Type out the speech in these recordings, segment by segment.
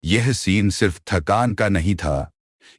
यह सीन सिर्फ थकान का नहीं था,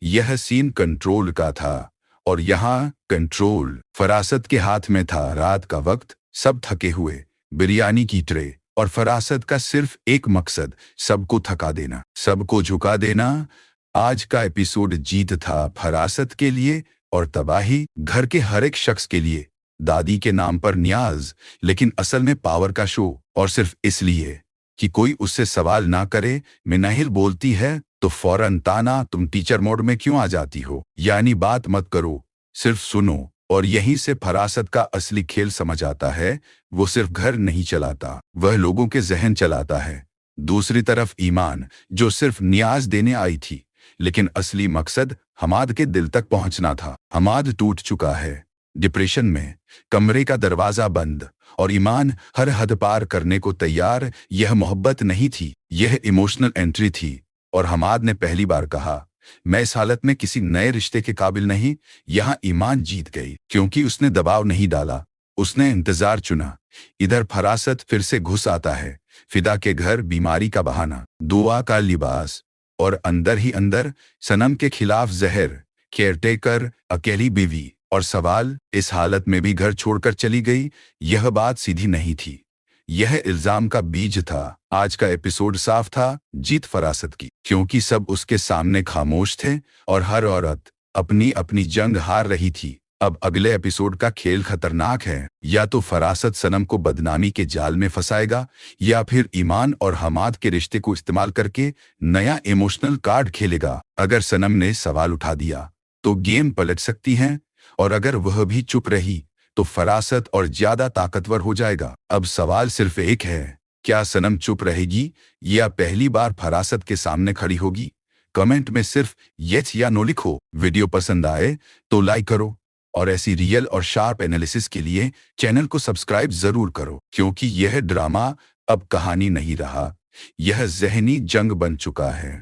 यह सीन कंट्रोल का था। और यहाँ कंट्रोल फरासत के हाथ में था। रात का वक्त, सब थके हुए, बिरयानी की ट्रे, और फरासत का सिर्फ एक मकसद, सबको थका देना, सबको झुका देना। आज का एपिसोड जीत था फरासत के लिए और तबाही घर के हर एक शख्स के लिए। दादी के नाम पर न्याज, लेकिन असल में पावर का शो, और सिर्फ इसलिए कि कोई उससे सवाल ना करे। मिनाहिल बोलती है तो फौरन ताना, तुम टीचर मोड में क्यों आ जाती हो, यानी बात मत करो, सिर्फ सुनो। और यहीं से फरासत का असली खेल समझ आता है। वो सिर्फ घर नहीं चलाता, वह लोगों के जहन चलाता है। दूसरी तरफ ईमान, जो सिर्फ न्याज देने आई थी, लेकिन असली मकसद हमाद के दिल तक पहुंचना था। हमाद टूट चुका है, डिप्रेशन में, कमरे का दरवाजा बंद, और ईमान हर हद पार करने को तैयार। यह मोहब्बत नहीं थी, यह इमोशनल एंट्री थी। और हमाद ने पहली बार कहा, मैं इस हालत में किसी नए रिश्ते के काबिल नहीं। यहाँ ईमान जीत गई, क्योंकि उसने दबाव नहीं डाला, उसने इंतजार चुना। इधर फरासत फिर से घुस आता है। फिदा के घर, बीमारी का बहाना, दुआ का लिबास, और अंदर ही अंदर सनम के खिलाफ जहर। केयरटेकर, अकेली बीवी, और सवाल, इस हालत में भी घर छोड़कर चली गई। यह बात सीधी नहीं थी, यह इल्जाम का बीज था। आज का एपिसोड साफ था, जीत फरासत की, क्योंकि सब उसके सामने खामोश थे और हर औरत अपनी अपनी जंग हार रही थी। अब अगले एपिसोड का खेल खतरनाक है। या तो फरासत सनम को बदनामी के जाल में फंसाएगा, या फिर ईमान और हमाद के रिश्ते को इस्तेमाल करके नया इमोशनल कार्ड खेलेगा। अगर सनम ने सवाल उठा दिया तो गेम पलट सकती है, और अगर वह भी चुप रही तो फरासत और ज्यादा ताकतवर हो जाएगा। अब सवाल सिर्फ एक है, क्या सनम चुप रहेगी या पहली बार फरासत के सामने खड़ी होगी? कमेंट में सिर्फ यस या नो लिखो। वीडियो पसंद आए तो लाइक करो, और ऐसी रियल और शार्प एनालिसिस के लिए चैनल को सब्सक्राइब जरूर करो, क्योंकि यह ड्रामा अब कहानी नहीं रहा, यह जहनी जंग बन चुका है।